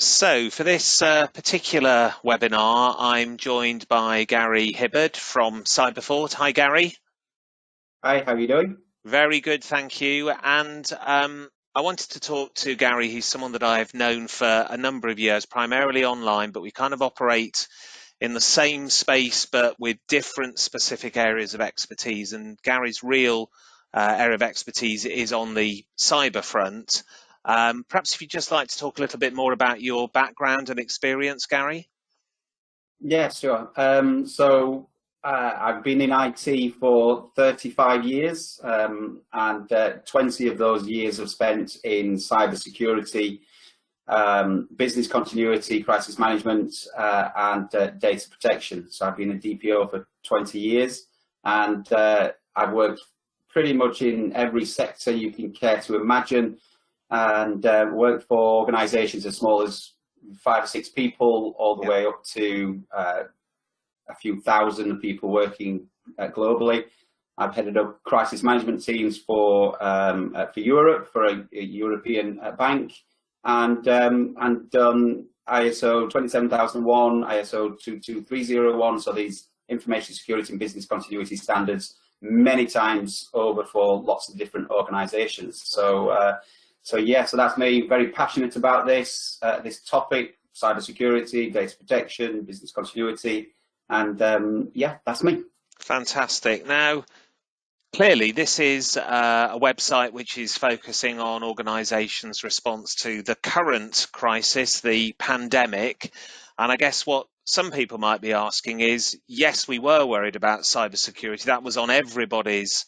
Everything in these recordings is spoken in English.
So for this particular webinar, I'm joined by Gary Hibberd from Cyberfort. Hi, Gary. Hi, how are you doing? Very good, thank you. And I wanted to talk to Gary, who's someone that I've known for a number of years, primarily online, but we kind of operate in the same space, but with different specific areas of expertise. And Gary's real area of expertise is on the cyber front. Perhaps if you'd just like to talk a little bit more about your background and experience, Gary. Yeah, sure. I've been in IT for 35 years, and 20 of those years I've spent in cybersecurity, business continuity, crisis management, and data protection. So I've been a DPO for 20 years, and I've worked pretty much in every sector you can care to imagine, and worked for organizations as small as 5 or 6 people all the way up to a few thousand people working globally. I've headed up crisis management teams for Europe, for a European bank, and done ISO 27001, ISO 22301, so these information security and business continuity standards many times over for lots of different organizations. So that's me. Very passionate about this topic: cybersecurity, data protection, business continuity, and that's me. Fantastic. Now, clearly, this is a website which is focusing on organisations' response to the current crisis, the pandemic. And I guess what some people might be asking is, yes, we were worried about cybersecurity. That was on everybody's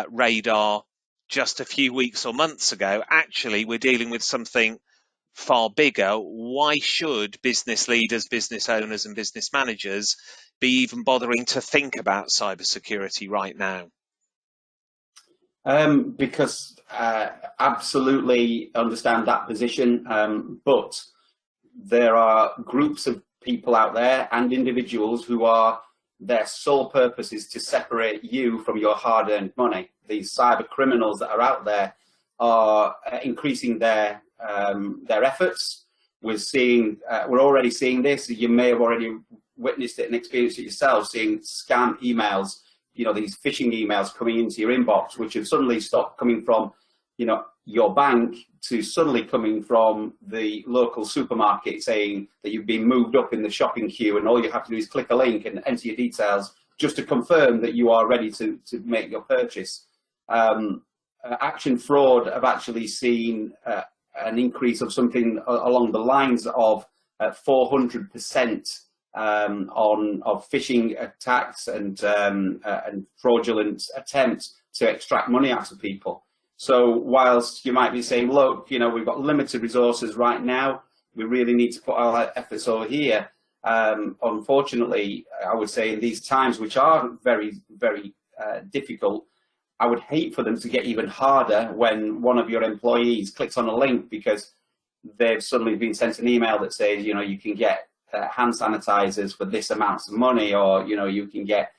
radar just a few weeks or months ago. Actually, we're dealing with something far bigger. Why should business leaders, business owners, and business managers be even bothering to think about cybersecurity right now? Because absolutely understand that position, but there are groups of people out there and individuals who are, their sole purpose is to separate you from your hard-earned money. These cyber criminals that are out there are increasing their efforts. We're already seeing this. You may have already witnessed it and experienced it yourself, seeing scam emails, these phishing emails coming into your inbox, which have suddenly stopped coming from, your bank to suddenly coming from the local supermarket saying that you've been moved up in the shopping queue, and all you have to do is click a link and enter your details just to confirm that you are ready to make your purchase. Action fraud have actually seen an increase of something along the lines of 400% of phishing attacks and fraudulent attempts to extract money out of people. So whilst you might be saying, look, we've got limited resources right now, we really need to put our efforts over here. Unfortunately, I would say in these times, which are very, very difficult, I would hate for them to get even harder when one of your employees clicks on a link because they've suddenly been sent an email that says, you can get hand sanitizers for this amount of money, or, you can get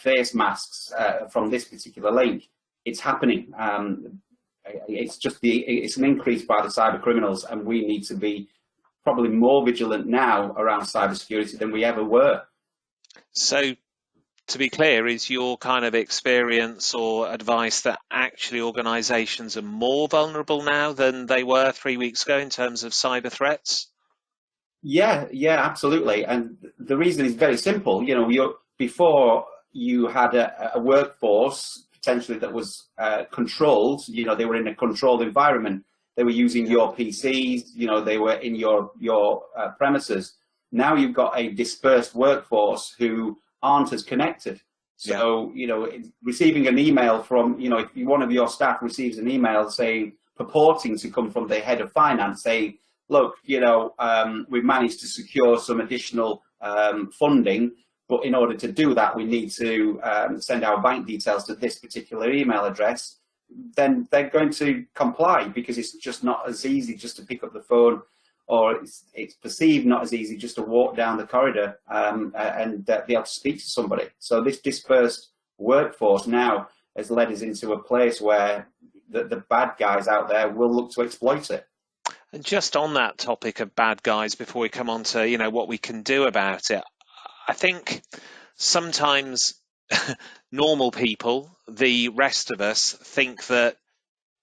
face masks from this particular link. It's happening. It's an increase by the cyber criminals, and we need to be probably more vigilant now around cybersecurity than we ever were. So, to be clear, is your kind of experience or advice that actually organisations are more vulnerable now than they were 3 weeks ago in terms of cyber threats? Yeah, absolutely. And the reason is very simple. Before you had a workforce potentially that was controlled. They were in a controlled environment. They were using your PCs. They were in your premises. Now you've got a dispersed workforce who aren't as connected. So, receiving an email from, if one of your staff receives an email purporting to come from the head of finance saying, look, we've managed to secure some additional funding, but in order to do that, we need to send our bank details to this particular email address, then they're going to comply because it's just not as easy just to pick up the phone, or it's perceived not as easy just to walk down the corridor and be able to speak to somebody. So this dispersed workforce now has led us into a place where the bad guys out there will look to exploit it. And just on that topic of bad guys, before we come on to, what we can do about it, I think sometimes normal people, the rest of us, think that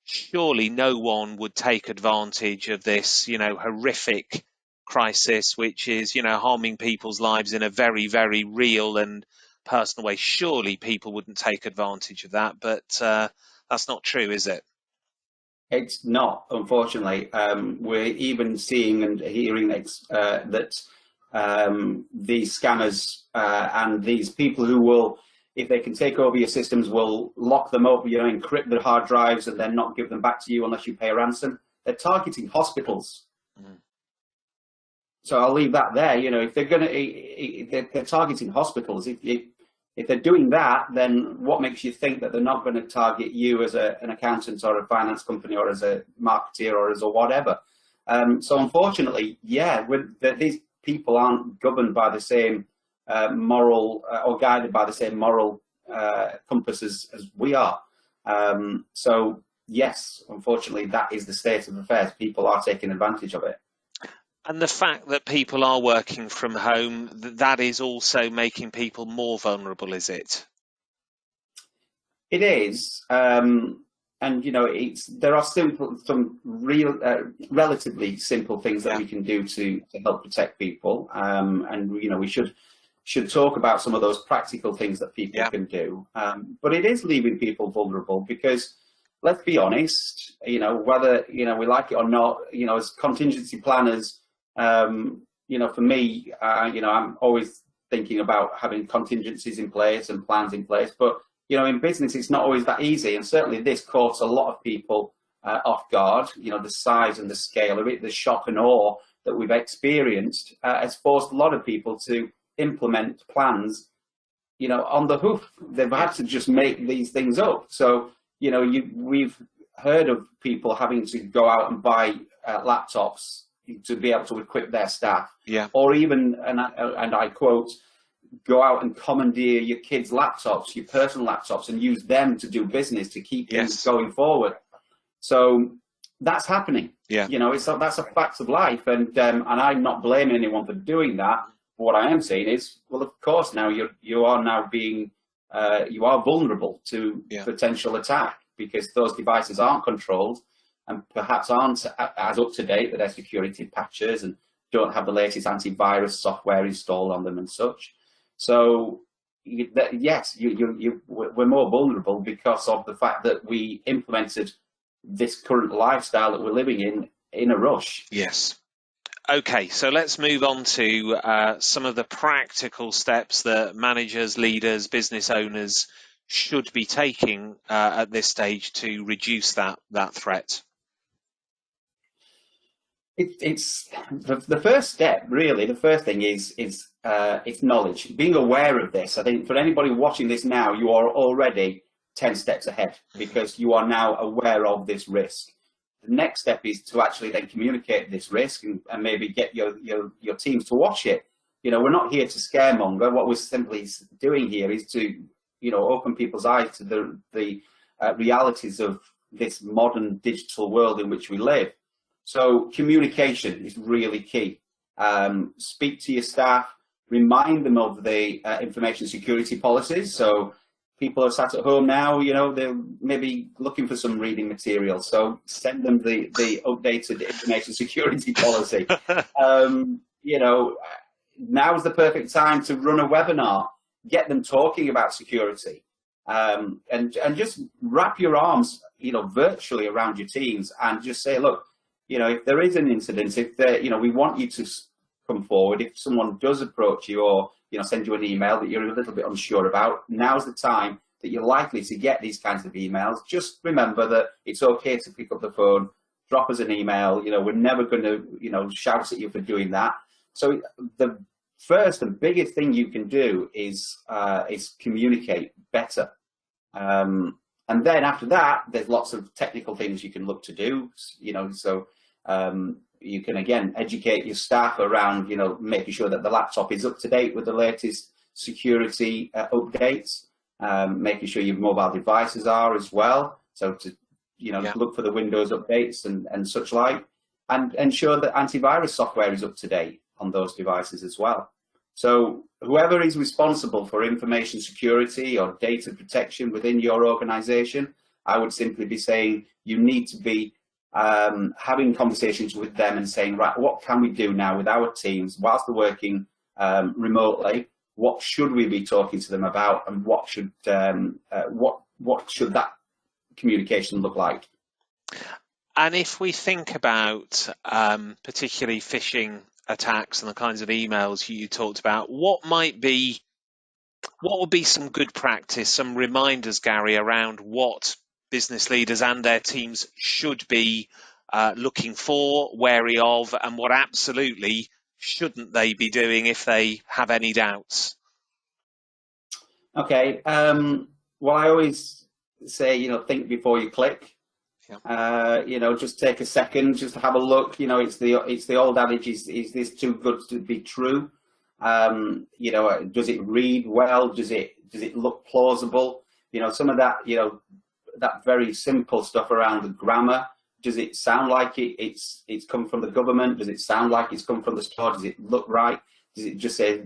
surely no one would take advantage of this, horrific crisis, which is, harming people's lives in a very, very real and personal way. Surely people wouldn't take advantage of that, but that's not true, is it? It's not, unfortunately. We're even seeing and hearing that these scammers and these people who will, if they can take over your systems, will lock them up, encrypt the hard drives and then not give them back to you unless you pay a ransom. They're targeting hospitals. Mm. So I'll leave that there. If they're they're targeting hospitals. If they're doing that, then what makes you think that they're not going to target you as an accountant or a finance company or as a marketeer or as a whatever? So unfortunately, these people aren't governed by the same moral or guided by the same moral compass as we are. So yes, unfortunately, that is the state of affairs. People are taking advantage of it. And the fact that people are working from home, that is also making people more vulnerable, is it? It is. And, there are some relatively simple things that we can do to help protect people. And, we should talk about some of those practical things that people can do. But it is leaving people vulnerable because, let's be honest, whether, we like it or not, as contingency planners, for me, I'm always thinking about having contingencies in place and plans in place. But, in business, it's not always that easy. And certainly this caught a lot of people off guard. The size and the scale of it, the shock and awe that we've experienced has forced a lot of people to implement plans, on the hoof. They've had to just make these things up. So, we've heard of people having to go out and buy laptops to be able to equip their staff, or even, and I quote, go out and commandeer your kids' laptops, your personal laptops, and use them to do business to keep things going forward. So that's happening. That's a fact of life, and I'm not blaming anyone for doing that. But what I am saying is, well, of course, now you are now being you are vulnerable to potential attack because those devices aren't controlled and perhaps aren't as up to date with their security patches and don't have the latest antivirus software installed on them and such. So yes, we're more vulnerable because of the fact that we implemented this current lifestyle that we're living in a rush. Yes. Okay, so let's move on to some of the practical steps that managers, leaders, business owners should be taking at this stage to reduce that threat. It's the first step, really. The first thing is knowledge, being aware of this. I think for anybody watching this now, you are already 10 steps ahead because you are now aware of this risk. The next step is to actually then communicate this risk and maybe get your teams to watch it. We're not here to scaremonger. What we're simply doing here is to, open people's eyes to the realities of this modern digital world in which we live. So communication is really key. Speak to your staff, remind them of the information security policies. So people are sat at home now, they're maybe looking for some reading material. So send them the updated information security policy. Now's the perfect time to run a webinar, get them talking about security, and just wrap your arms, virtually around your teams and just say, look, if there is an incident, we want you to come forward. If someone does approach you or, send you an email that you're a little bit unsure about, now's the time that you're likely to get these kinds of emails. Just remember that it's okay to pick up the phone, drop us an email. We're never going to, shout at you for doing that. So the first and biggest thing you can do is communicate better. And then after that, there's lots of technical things you can look to do, so you can, again, educate your staff around, making sure that the laptop is up to date with the latest security updates, making sure your mobile devices are as well. So to, look for the Windows updates and such like. and ensure that antivirus software is up to date on those devices as well. So whoever is responsible for information security or data protection within your organization, I would simply be saying you need to be having conversations with them and saying, right, what can we do now with our teams whilst they're working remotely? What should we be talking to them about, and what should that communication look like? And if we think about particularly phishing attacks and the kinds of emails you talked about, what would be some good practice, some reminders, Gary, around what business leaders and their teams should be looking for, wary of, and what absolutely shouldn't they be doing if they have any doubts? Okay. Well, I always say, think before you click. Yeah. Just take a second, just have a look. It's the old adage: is this too good to be true? Does it read well? Does it look plausible? Some of that, that very simple stuff around the grammar. Does it sound like it's come from the government? Does it sound like it's come from the store? Does it look right? Does it just say,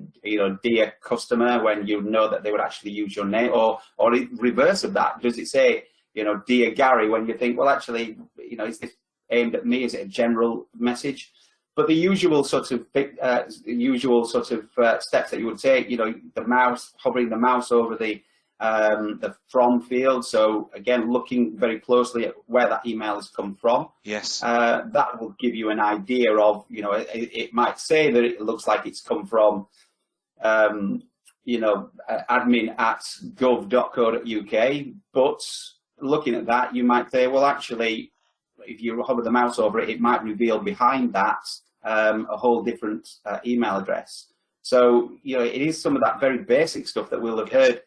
dear customer, when you know that they would actually use your name, or reverse of that? Does it say, dear Gary, when you think, well, actually, is this aimed at me? Is it a general message? But the usual sort of steps that you would take, hovering the mouse over the from field. So again, looking very closely at where that email has come from. Yes. That will give you an idea of, it might say that it looks like it's come from, admin@gov.co.uk, but looking at that, you might say, well, actually, if you hover the mouse over it, it might reveal behind that a whole different email address. So, it is some of that very basic stuff that we'll have heard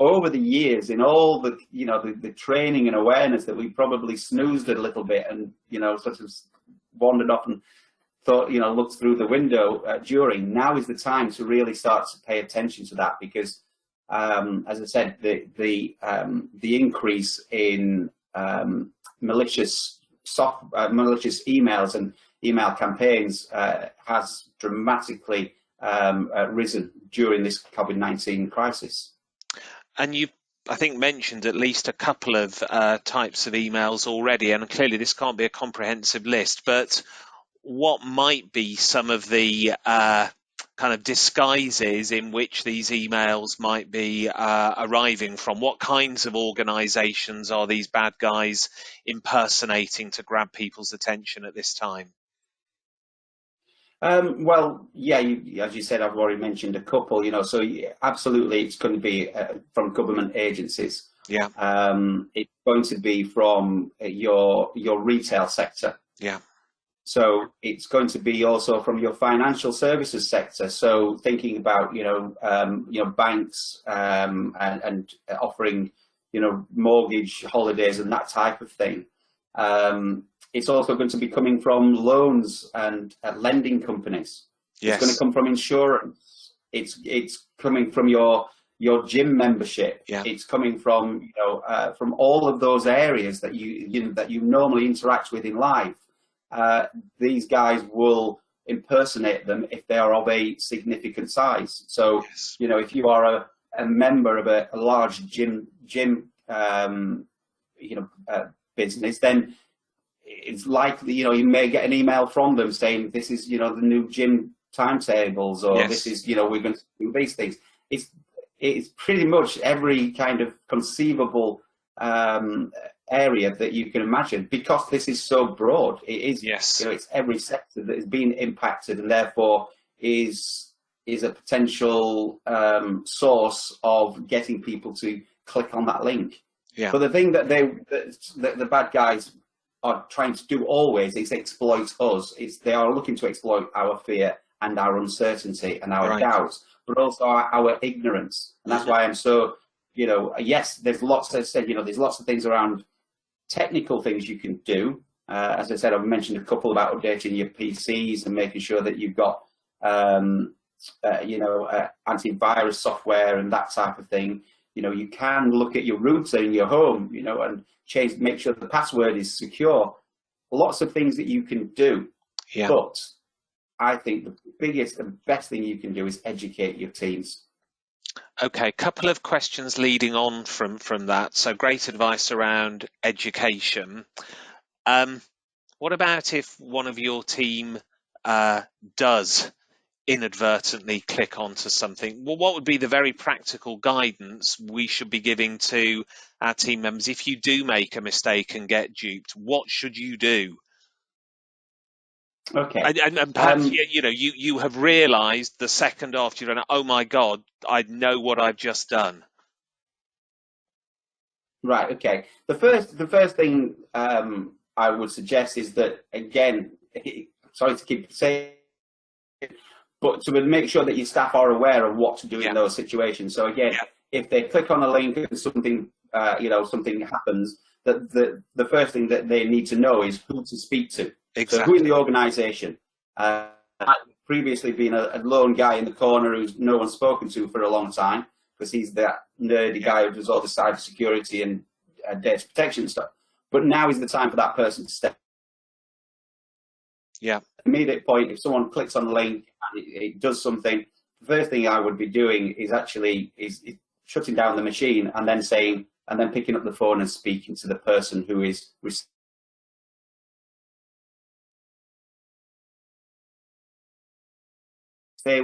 over the years in all the, the training and awareness that we probably snoozed a little bit and, sort of wandered off and thought, looked through the window during. Now is the time to really start to pay attention to that, because, as I said, the increase in malicious emails and email campaigns has dramatically risen during this COVID-19 crisis. And you, I think, mentioned at least a couple of types of emails already, and clearly this can't be a comprehensive list, but what might be some of the kind of disguises in which these emails might be arriving from? What kinds of organisations are these bad guys impersonating to grab people's attention at this time? Well, yeah, as you said, I've already mentioned a couple, so absolutely it's going to be from government agencies. Yeah. It's going to be from your retail sector. Yeah. So it's going to be also from your financial services sector. So thinking about, banks and offering, mortgage holidays and that type of thing. It's also going to be coming from loans and lending companies. Yes. It's going to come from insurance. It's coming from your gym membership. Yeah. It's coming from from all of those areas that you normally interact with in life. These guys will impersonate them if they are of a significant size. So yes. If you are a member of a large gym business, then it's likely, you may get an email from them saying this is, the new gym timetables, or yes. This is, we're going to do these things. It's pretty much every kind of conceivable area that you can imagine, because this is so broad. It is, yes. It's every sector that is being impacted, and therefore is a potential source of getting people to click on that link. Yeah. But the thing that the bad guys are trying to do always is exploit us. They are looking to exploit our fear and our uncertainty and our doubts, but also our ignorance. And that's why I'm so, yes, there's lots, as I said, there's lots of things around technical things you can do. As I said, I've mentioned a couple about updating your PCs and making sure that you've got, antivirus software and that type of thing. You can look at your router in your home, and make sure the password is secure. lots of things that you can do, Yeah. but I think the biggest and best thing you can do is educate your teams. Okay, couple of questions leading on from that. So great advice around education. What about if one of your team does inadvertently click onto something? Well, what would be the very practical guidance we should be giving to our team members if you do make a mistake and get duped? What should you do? Okay. And perhaps you have realised the second after you've done it, oh my God, I know what I've just done. Right. Okay. The first thing I would suggest is that, again, sorry to keep saying, but to make sure that your staff are aware of what to do in those situations. So again, if they click on a link and something something happens, that the first thing that they need to know is who to speak to. Exactly. So who in the organisation? I've previously been a lone guy in the corner who's no one's spoken to for a long time, because he's that nerdy guy who does all the cyber security and data protection stuff. But now is the time for that person to step. Yeah. Immediate point, if someone clicks on the link and it does something, the first thing I would be doing is actually is shutting down the machine and then picking up the phone and speaking to the person who is they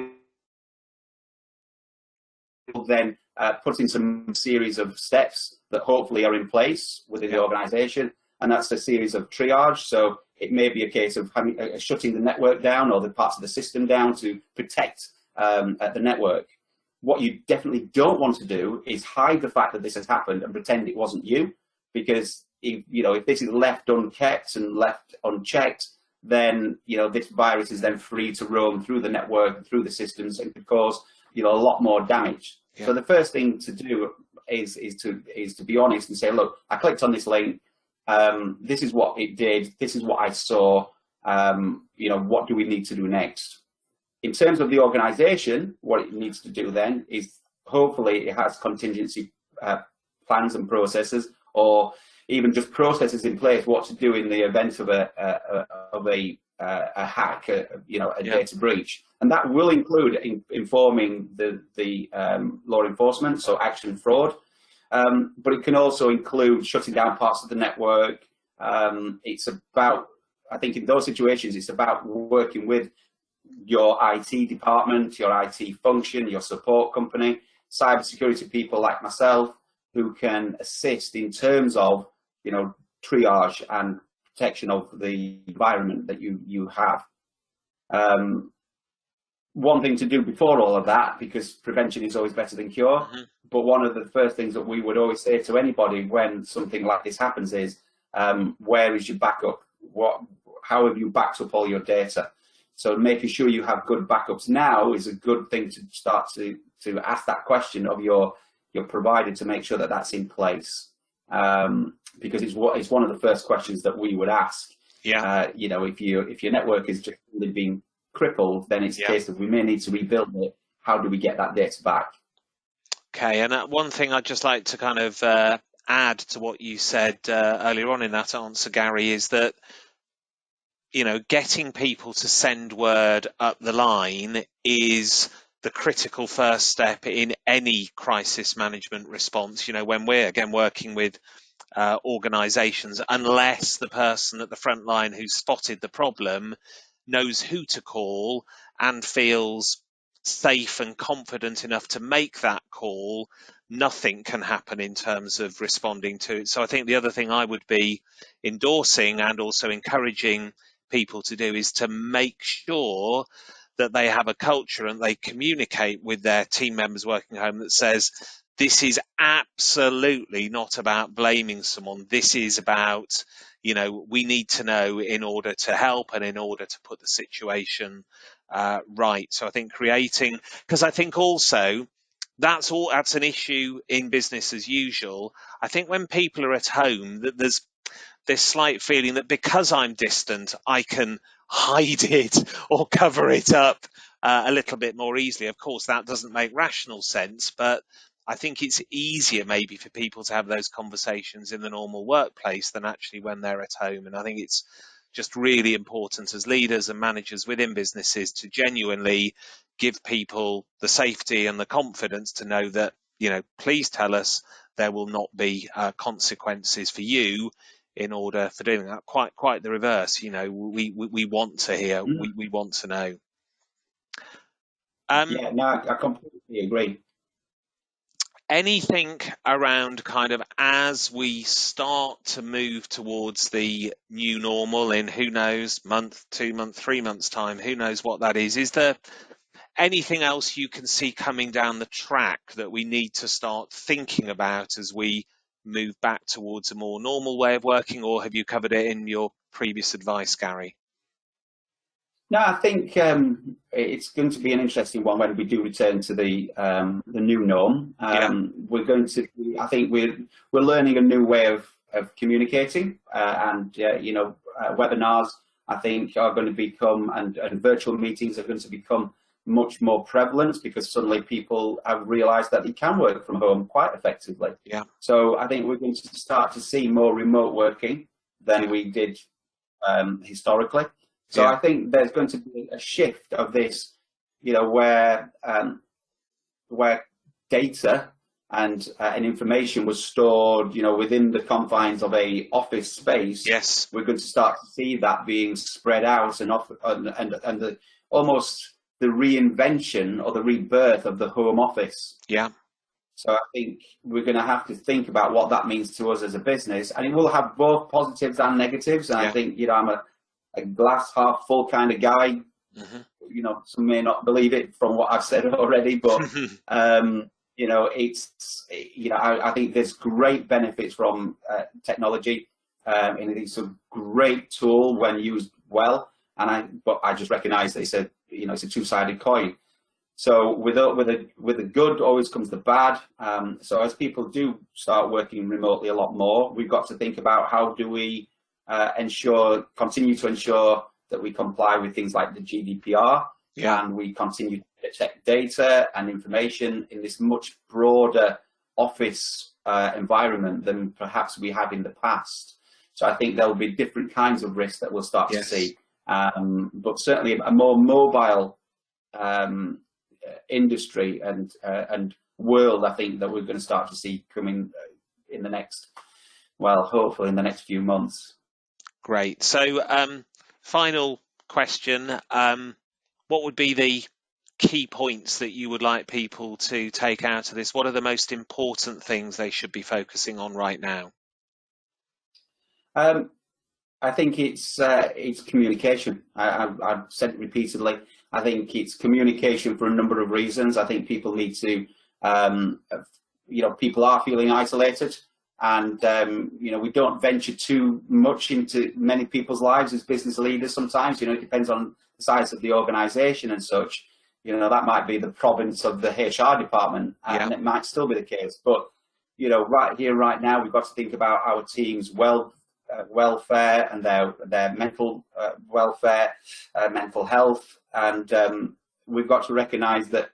will then put in some series of steps that hopefully are in place within the organisation, and that's a series of triage. So it may be a case of shutting the network down or the parts of the system down to protect the network. What you definitely don't want to do is hide the fact that this has happened and pretend it wasn't you, because if this is left unkept and left unchecked, then this virus is then free to roam through the network and through the systems and could cause a lot more damage. Yeah. So the first thing to do is to be honest and say, look, I clicked on this link. This is what it did. This is what I saw. What do we need to do next? In terms of the organisation, what it needs to do then is hopefully it has contingency plans and processes, or even just processes in place what to do in the event of a hack, a data breach, and that will include informing the law enforcement, so action fraud. But it can also include shutting down parts of the network. It's about, I think in those situations, it's about working with your IT department, your IT function, your support company, cybersecurity people like myself, who can assist in terms of, triage and protection of the environment that you have. One thing to do before all of that, because prevention is always better than cure, but one of the first things that we would always say to anybody when something like this happens is, where is your backup? How have you backed up all your data? So making sure you have good backups now is a good thing to start to ask that question of your provider, to make sure that that's in place. Because it's one of the first questions that we would ask. Yeah. If your network is just really being crippled, then it's a case of we may need to rebuild it. How do we get that data back? Okay, and one thing I'd just like to kind of add to what you said earlier on in that answer, Gary, is that getting people to send word up the line is the critical first step in any crisis management response. When we're again working with organisations, unless the person at the front line who spotted the problem knows who to call and feels safe and confident enough to make that call, nothing can happen in terms of responding to it. So I think the other thing I would be endorsing and also encouraging people to do is to make sure that they have a culture and they communicate with their team members working at home that says, this is absolutely not about blaming someone. This is about, we need to know in order to help and in order to put the situation right. So I think because I think also that's an issue in business as usual. I think when people are at home, that there's this slight feeling that because I'm distant, I can hide it or cover it up a little bit more easily. Of course, that doesn't make rational sense, but I think it's easier maybe for people to have those conversations in the normal workplace than actually when they're at home. And I think it's just really important as leaders and managers within businesses to genuinely give people the safety and the confidence to know that, please tell us, there will not be consequences for you in order for doing that. Quite the reverse. We want to hear, we want to know. Yeah, no, I completely agree. Anything around kind of as we start to move towards the new normal in who knows, month, 2 months, 3 months time, who knows what that is? Is there anything else you can see coming down the track that we need to start thinking about as we move back towards a more normal way of working, or have you covered it in your previous advice, Gary? No, I think it's going to be an interesting one when we do return to the new norm. We're going to, I think we're learning a new way of communicating, and webinars, I think, are going to become, and virtual meetings are going to become much more prevalent, because suddenly people have realised that they can work from home quite effectively. Yeah. So I think we're going to start to see more remote working than we did historically. So I think there's going to be a shift of this, where data and information was stored, within the confines of a office space. Yes. We're going to start to see that being spread out and almost the reinvention or the rebirth of the home office. Yeah. So I think we're going to have to think about what that means to us as a business, and it will have both positives and negatives. And I think, I'm a glass half full kind of guy. Some may not believe it from what I've said already, but I think there's great benefits from technology, and it's a great tool when used well. But I just recognise that it's a two-sided coin. So with the good always comes the bad. So as people do start working remotely a lot more, we've got to think about how do we continue to ensure that we comply with things like the GDPR, and we continue to protect data and information in this much broader office environment than perhaps we have in the past. So I think there will be different kinds of risks that we'll start to see, but certainly a more mobile industry and world, I think, that we're going to start to see coming in the next, hopefully in the next few months. Great. So, final question. What would be the key points that you would like people to take out of this? What are the most important things they should be focusing on right now? I think it's communication. I've said it repeatedly. I think it's communication for a number of reasons. I think people need to, people are feeling isolated. And, we don't venture too much into many people's lives as business leaders sometimes. It depends on the size of the organisation and such. That might be the province of the HR department, and it might still be the case. But, right here, right now, we've got to think about our team's welfare and their mental welfare, mental health. And we've got to recognise that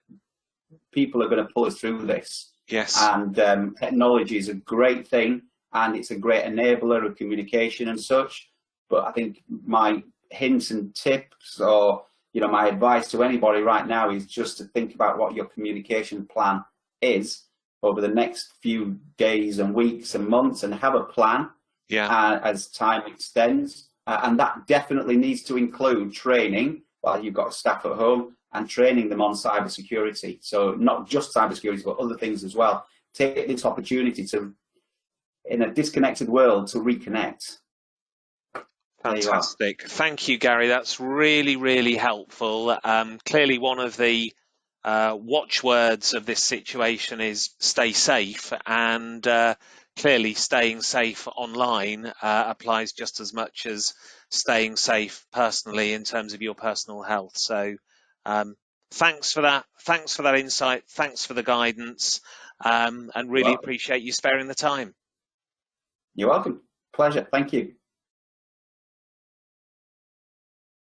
people are going to pull us through this. Yes. And technology is a great thing, and it's a great enabler of communication and such. But I think my hints and tips, or my advice to anybody right now, is just to think about what your communication plan is over the next few days and weeks and months, and have a plan as time extends. And that definitely needs to include training while you've got staff at home, and training them on cybersecurity. So not just cybersecurity, but other things as well. Take this opportunity to, in a disconnected world, to reconnect. Fantastic. Thank you, Gary. That's really, really helpful. Clearly, one of the watchwords of this situation is stay safe, and clearly staying safe online applies just as much as staying safe personally in terms of your personal health. So thanks for that. Thanks for that insight. Thanks for the guidance, and really appreciate you sparing the time. You're welcome. Pleasure. Thank you.